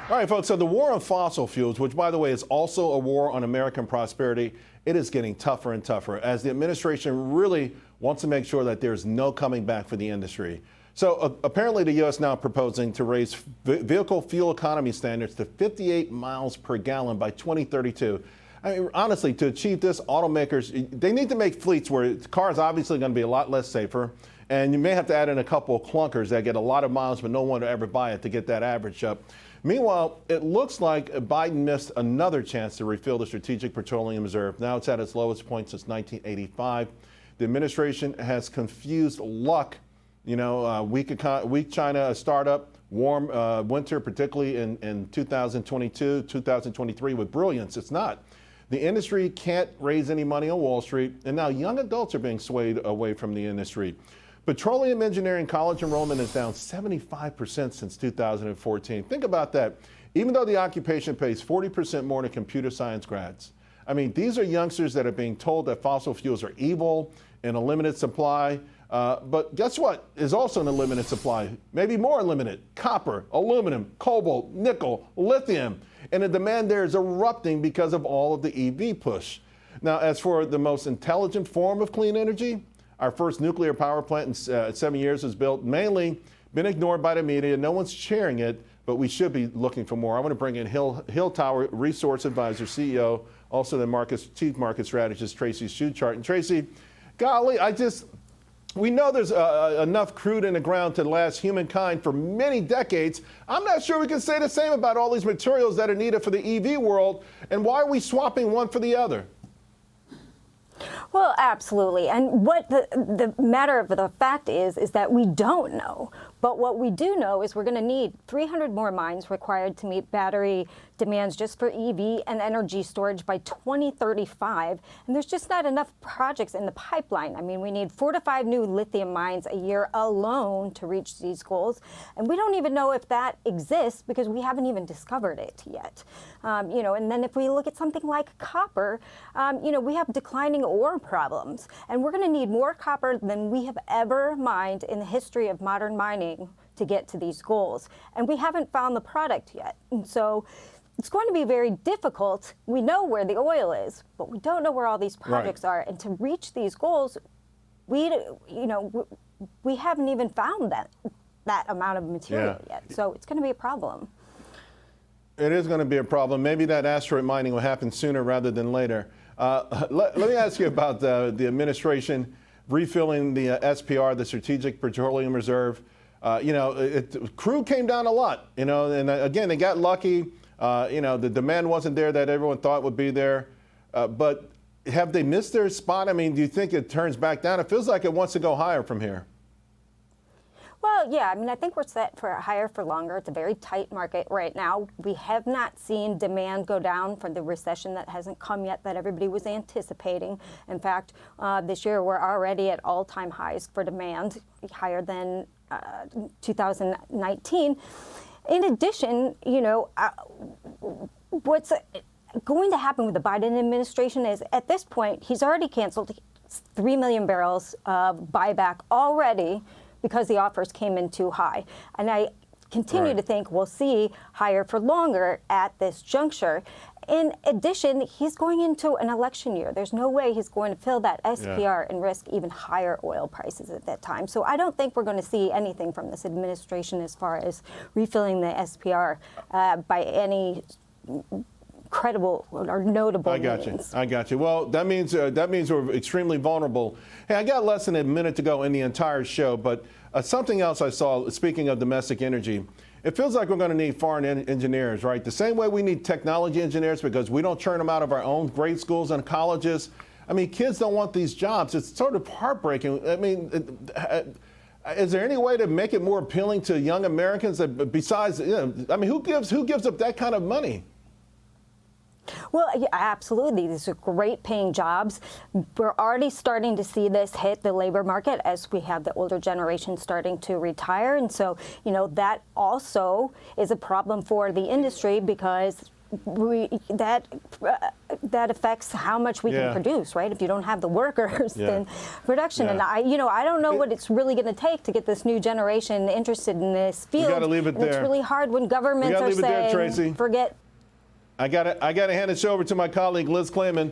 All right, folks, so the war on fossil fuels, which, by the way, is also a war on American prosperity, it is getting tougher and tougher as the administration really wants to make sure that there's no coming back for the industry. So apparently the U.S. now proposing to raise vehicle fuel economy standards to 58 miles per gallon by 2032. I mean, honestly, to achieve this, automakers, they need to make fleets where cars obviously going to be a lot less safer. And you may have to add in a couple of clunkers that get a lot of miles, but no one will ever buy it to get that average up. Meanwhile, it looks like Biden missed another chance to refill the Strategic Petroleum Reserve. Now it's at its lowest point since 1985. The administration has confused luck, weak China, a startup, warm winter, particularly in 2022, 2023, with brilliance. It's not. The industry can't raise any money on Wall Street, and now young adults are being swayed away from the industry. Petroleum engineering college enrollment is down 75% since 2014. Think about that. Even though the occupation pays 40% more than computer science grads. I mean, these are youngsters that are being told that fossil fuels are evil in a limited supply. But guess what is also in a limited supply? Maybe more limited. Copper, aluminum, cobalt, nickel, lithium. And the demand there is erupting because of all of the EV push. Now, as for the most intelligent form of clean energy, our first nuclear power plant in 7 years was built, mainly been ignored by the media. No one's sharing it, but we should be looking for more. I want to bring in Hilltower Resource Advisor, CEO, also the Chief Market Strategist, Tracy Shuchart. And Tracy, golly, we know there's enough crude in the ground to last humankind for many decades. I'm not sure we can say the same about all these materials that are needed for the EV world. And why are we swapping one for the other? Well, absolutely. And what the matter of the fact is that we don't know. But what we do know is we're going to need 300 more mines required to meet battery demands just for EV and energy storage by 2035. And there's just not enough projects in the pipeline. I mean, we need 4 to 5 new lithium mines a year alone to reach these goals. And we don't even know if that exists because we haven't even discovered it yet. And then if we look at something like copper, we have declining ore problems. And we're going to need more copper than we have ever mined in the history of modern mining to get to these goals. And we haven't found the product yet. And so it's going to be very difficult. We know where the oil is, but we don't know where all these projects are. And to reach these goals, we haven't even found that amount of material yet. So it's going to be a problem. It is going to be a problem. Maybe that asteroid mining will happen sooner rather than later. Let me ask you about the administration refilling the SPR, the Strategic Petroleum Reserve. Crude came down a lot, and again, they got lucky. The demand wasn't there that everyone thought would be there. But have they missed their spot? I mean, do you think it turns back down? It feels like it wants to go higher from here. Well, yeah, I mean, I think we're set for higher for longer. It's a very tight market right now. We have not seen demand go down from the recession that hasn't come yet that everybody was anticipating. In fact, this year we're already at all-time highs for demand, higher than 2019. In addition, what's going to happen with the Biden administration is at this point, he's already canceled 3 million barrels of buyback already because the offers came in too high. And I continue to think we'll see higher for longer at this juncture. In addition, he's going into an election year. There's no way he's going to fill that SPR and risk even higher oil prices at that time. So I don't think we're going to see anything from this administration as far as refilling the SPR by any credible or notable means. I got you. Well, that means we're extremely vulnerable. Hey, I got less than a minute to go in the entire show, but something else I saw, speaking of domestic energy, it feels like we're going to need foreign engineers, right? The same way we need technology engineers because we don't churn them out of our own grade schools and colleges. I mean, kids don't want these jobs. It's sort of heartbreaking. I mean, is there any way to make it more appealing to young Americans besides, who gives up that kind of money? Well, yeah, absolutely. These are great paying jobs. We're already starting to see this hit the labor market as we have the older generation starting to retire. And so, that also is a problem for the industry because that affects how much we Yeah. can produce, right? If you don't have the workers, Yeah. then production. Yeah. And I don't know what it's really going to take to get this new generation interested in this field. gotta leave it and It's there. really hard when governments gotta are leave it there, saying, Tracy. forget. I got to hand it over to my colleague Liz Clayman.